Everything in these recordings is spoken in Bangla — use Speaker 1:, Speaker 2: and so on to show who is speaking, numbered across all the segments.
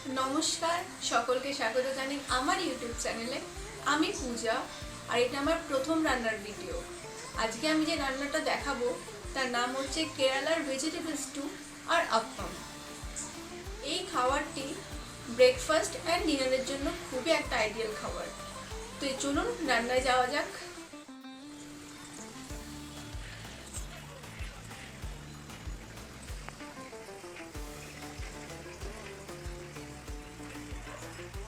Speaker 1: নমস্কার, সকলকে স্বাগত জানাই আমার ইউটিউব চ্যানেলে। আমি পূজা, আর এটা আমার প্রথম রান্নার ভিডিও। আজকে আমি যে রান্নাটা দেখাবো তার নাম হচ্ছে কেরালার ভেজিটেবল স্টু আর আপ্পাম। এই খাবারটি ব্রেকফাস্ট অ্যান্ড ডিনারের জন্য খুবই একটা আইডিয়াল খাবার। তো চলুন রান্নায় যাওয়া যাক।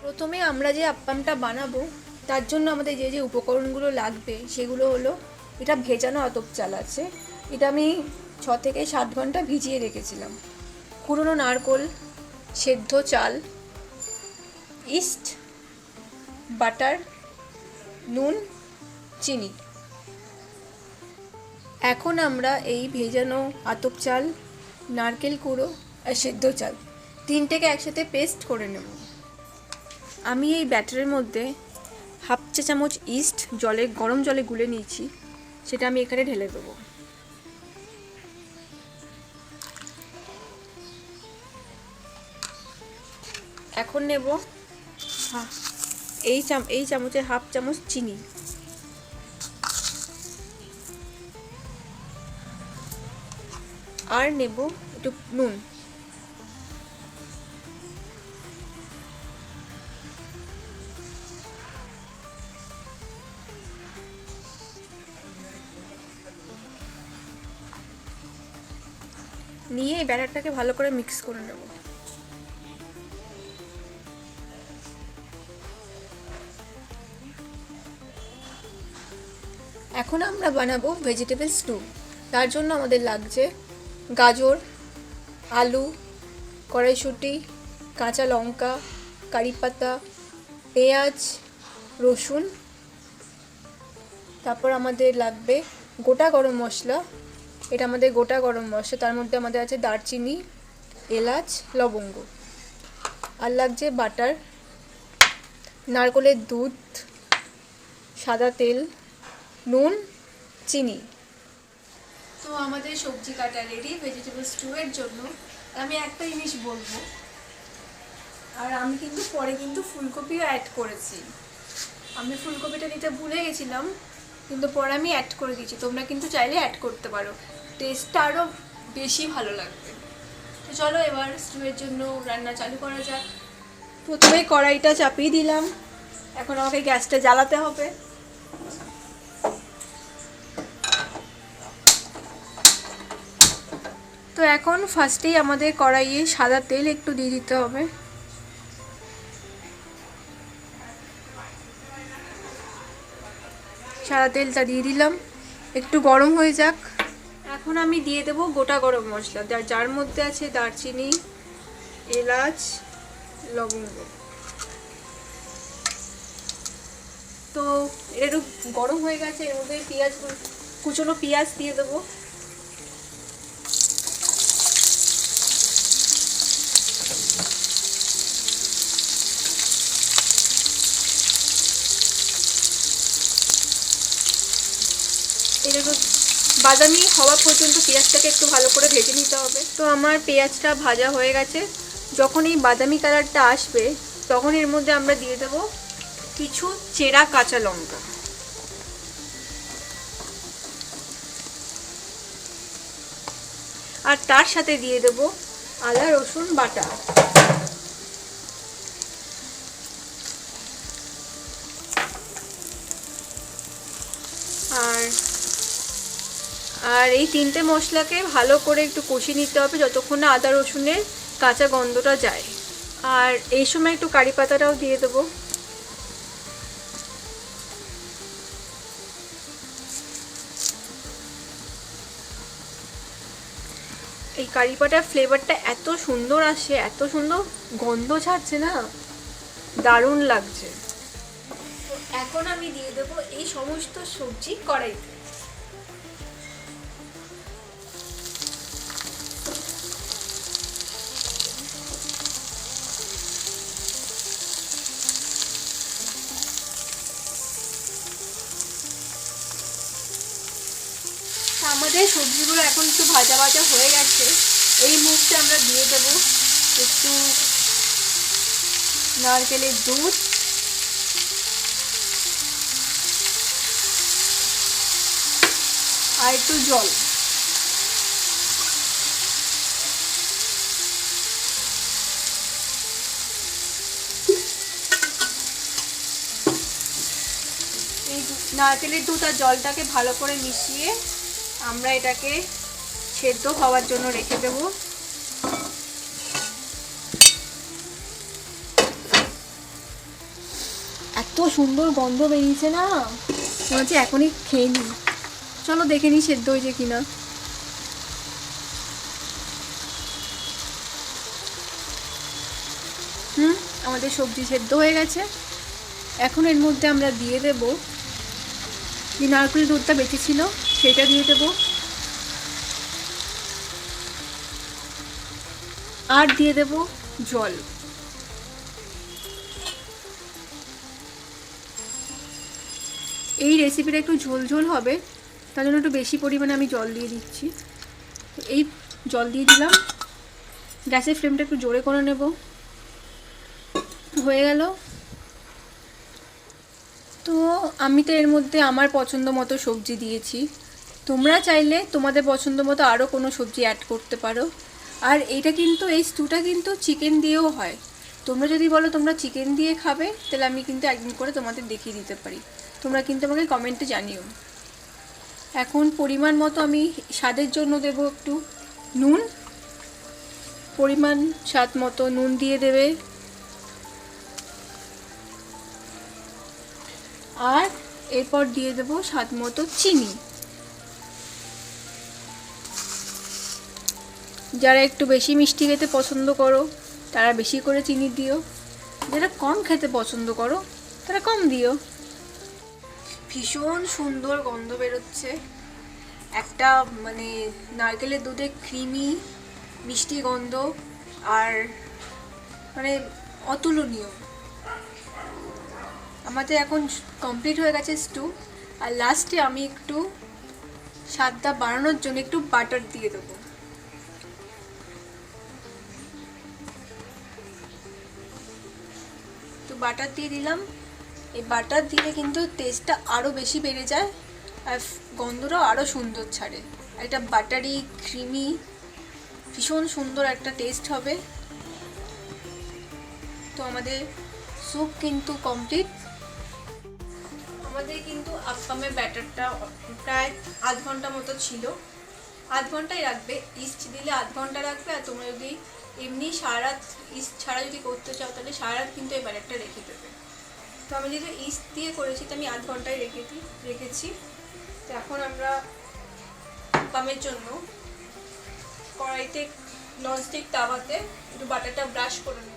Speaker 1: প্রথমে আমরা যে আপ্পামটা বানাবো তার জন্য আমাদের যে যে উপকরণগুলো লাগবে সেগুলো হলো, এটা ভেজানো আতপ চাল আছে, এটা আমি 6 থেকে 7 ঘন্টা ভিজিয়ে রেখেছিলাম। কুড়োনো নারকোল, সেদ্ধ চাল, ইস্ট, বাটার, নুন, চিনি। এখন আমরা এই ভেজানো আতপ চাল, নারকেল কুড়ো আর সেদ্ধ চাল তিনটেকে একসাথে পেস্ট করে নেব। আমি এই ব্যাটারের মধ্যে হাফ চা চামচ ইস্ট গরম জলে গুলে নিয়েছি, সেটা আমি এখানে ঢেলে দেবো। এখন নেব এই চামচের হাফ চামচ চিনি, আর নেব একটু নুন। নিয়ে এই ব্যাটারটাকে ভালো করে মিক্স করে নেব। এখন আমরা বানাবো ভেজিটেবল স্টু। তার জন্য আমাদের লাগছে গাজর, আলু, কড়াইশুঁটি, কাঁচা লঙ্কা, কারি পাতা, পেঁয়াজ, রসুন। তারপর আমাদের লাগবে গোটা গরম মশলা, এটা আমাদের গোটা গরম মশলা, তার মধ্যে আমাদের আছে দারচিনি, এলাচ, লবঙ্গ। আর লাগছে বাটার, নারকেলের দুধ, সাদা তেল, নুন, চিনি। তো আমাদের সবজি কাটা রেডি ভেজিটেবল স্টুয়ের জন্য। আমি একটা জিনিস বলবো, আর আমি কিন্তু পরে ফুলকপিও অ্যাড করেছি। আমি ফুলকপিটা নিতে ভুলে গেছিলাম, কিন্তু পরে আমি অ্যাড করে দিয়েছি। তোমরা কিন্তু চাইলে অ্যাড করতে পারো, টেস্টটা আরও বেশি ভালো লাগবে। তো চলো এবার স্টুয়ের জন্য রান্না চালু করা যাক। প্রথমে কড়াইটা চাপিয়ে দিলাম, এখন আমাকে গ্যাসটা জ্বালাতে হবে। তো এখন ফার্স্টেই আমাদের কড়াইয়ে সাদা তেল একটু দিয়ে দিতে হবে। সাদা তেলটা দিয়ে দিলাম, একটু গরম হয়ে যাক। এখন আমি দিয়ে দেবো গোটা গরম মশলা, যার মধ্যে আছে দারচিনি, এলাচ, লবঙ্গ। তো এটা একটু গরম হয়ে গেছে, এর মধ্যে কুচনো পেঁয়াজ দিয়ে দেবো। এটা একটু বাদামি হওয়া পর্যন্ত পেঁয়াজটাকে একটু ভালো করে ভেজে নিতে হবে। তো আমার পেঁয়াজটা ভাজা হয়ে গেছে। যখন এই বাদামি কালারটা আসবে তখন এর মধ্যে আমরা দিয়ে দেবো কিছু চেরা কাঁচা লঙ্কা। আর তার সাথে দিয়ে দেবো আদা রসুন বাটা। আর এই তিনটে মশলাকে ভালো করে একটু কষিয়ে নিতে হবে যতক্ষণ না আদা রসুনের কাঁচা গন্ধটা যায়। আর এই সময় একটু কারি পাতাটাও দিয়ে দেবো। এই কারি পাতার ফ্লেভারটা এত সুন্দর আসে, এত সুন্দর গন্ধ ছাড়ছে না, দারুণ লাগছে। তো এখন আমি দিয়ে দেবো এই সমস্ত সবজি কড়াইতে। আমাদের সবজিগুলো এখন একটু ভাজা ভাজা হয়ে গেছে। এই মুহূর্তে আমরা দিয়ে দেবো একটু নারকেলের দুধ, আর একটু জল। এই নারকেলের দুধ আর জলটাকে ভালো করে মিশিয়ে আমরা এটাকে সেদ্ধ হওয়ার জন্য রেখে দেব। এত সুন্দর গন্ধ বেরিয়েছে না, মনে হচ্ছে এখনই খেয়ে নিই। চলো দেখে নিই সেদ্ধ হয়েছে কিনা। আমাদের সবজি সেদ্ধ হয়ে গেছে। এখন এর মধ্যে আমরা দিয়ে দেব যে নারকেল দুধটা বেঁচে ছিল সেটা দিয়ে দেব, আর দিয়ে দেব জল। এই রেসিপিটা একটু ঝোল ঝোল হবে, তার জন্য একটু বেশি পরিমাণে আমি জল দিয়ে দিচ্ছি। তো এই জল দিয়ে দিলাম, গ্যাসের ফ্লেমটা একটু জোরে করে নেব। হয়ে গেল। তো আমি তো এর মধ্যে আমার পছন্দ মতো সবজি দিয়েছি, তোমরা চাইলে তোমাদের পছন্দ মতো আরও কোনো সবজি অ্যাড করতে পারো। আর এইটা কিন্তু, এই স্টুটা কিন্তু চিকেন দিয়েও হয়। তোমরা যদি বলো তোমরা চিকেন দিয়ে খাবে, তাহলে আমি কিন্তু একদিন করে তোমাদের দেখিয়ে দিতে পারি। তোমরা কিন্তু আমাকে কমেন্টে জানিও। এখন পরিমাণ মতো আমি স্বাদের জন্য দেব একটু নুন, পরিমাণ স্বাদ মতো নুন দিয়ে দেবে। আর এরপর দিয়ে দেব স্বাদ মতো চিনি। যারা একটু বেশি মিষ্টি খেতে পছন্দ করো তারা বেশি করে চিনি দিও, যারা কম খেতে পছন্দ করো তারা কম দিও। ভীষণ সুন্দর গন্ধ বেরোচ্ছে, একটা মানে নারকেলের দুধে ক্রিমি মিষ্টি গন্ধ, আর মানে অতুলনীয়। আমাদের এখন কমপ্লিট হয়ে গেছে স্টু। আর লাস্টে আমি একটু স্বাদটা বাড়ানোর জন্য একটু বাটার দিয়ে দেবো। তো বাটার দিয়ে দিলাম। এই বাটার দিলে কিন্তু টেস্টটা আরও বেশি বেড়ে যায় আর গন্ধটাও আরও সুন্দর ছাড়ে। একটা বাটারি ক্রিমি ভীষণ সুন্দর একটা টেস্ট হবে। তো আমাদের স্যুপ কিন্তু কমপ্লিট। আমাদের কিন্তু আপ্পামের ব্যাটারটা প্রায় আধ ঘন্টা মতো ছিল। আধ ঘন্টাই রাখবে, ইস্ট দিলে আধ ঘন্টা রাখবে। আর তোমরা যদি এমনি সারা রাত ইস্ট ছাড়া যদি করতে চাও তাহলে সারা রাত কিন্তু এই ব্যাটারটা রেখে দেবে। তো আমি যেহেতু ইস্ট দিয়ে করেছি তো আমি আধ ঘন্টায় রেখেছি। তো এখন আমরা আপ্পামের জন্য কড়াইতে ননস্টিক তাওয়াতে একটু বাটারটা ব্রাশ করে নেব।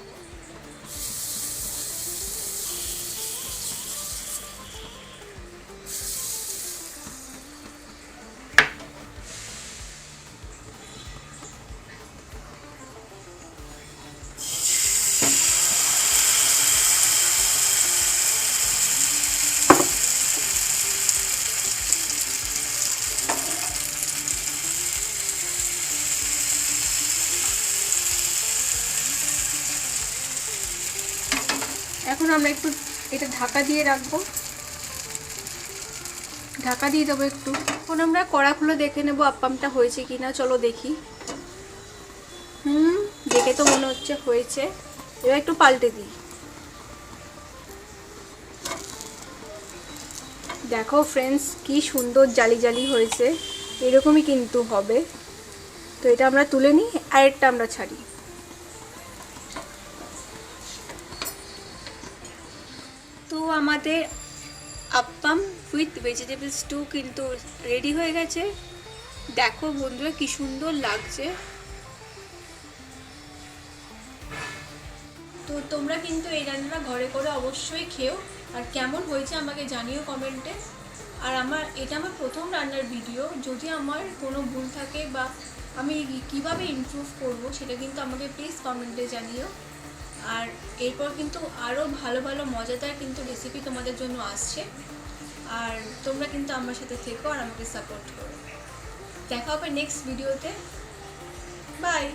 Speaker 1: এখন আমরা একটু এটা ঢাকা দিয়ে রাখবো, ঢাকা দিয়ে দেবো একটু। এখন আমরা কড়া খুলে দেখে নেবো আপ্পামটা হয়েছে কিনা। চলো দেখি। দেখে তো মনে হচ্ছে হয়েছে। এবার একটু পাল্টে দিই। দেখো ফ্রেন্ডস, কি সুন্দর জালি জালি হয়েছে। এরকমই কিন্তু হবে। তো এটা আমরা তুলে নিই, আরেকটা আমরা ছাড়ি। তো আমাদের আপ্পাম উইথ ভেজিটেবল স্টু কিন্তু রেডি হয়ে গেছে। দেখো বন্ধুরা কি সুন্দর লাগছে। তো তোমরা কিন্তু এই রান্নাটা ঘরে করে অবশ্যই খেও, আর কেমন হয়েছে আমাকে জানিও কমেন্টে। আর এটা আমার প্রথম রান্নার ভিডিও, যদি আমার কোনো ভুল থাকে বা আমি কিভাবে ইমপ্রুভ করব সেটা কিন্তু আমাকে প্লিজ কমেন্টে জানিও। আর এরপর কিন্তু আরও ভালো ভালো মজাদার কিন্তু রেসিপি তোমাদের জন্য আসছে। আর তোমরা কিন্তু আমার সাথে থেকো আর আমাকে সাপোর্ট করো। দেখা হবে নেক্সট ভিডিওতে। বাই।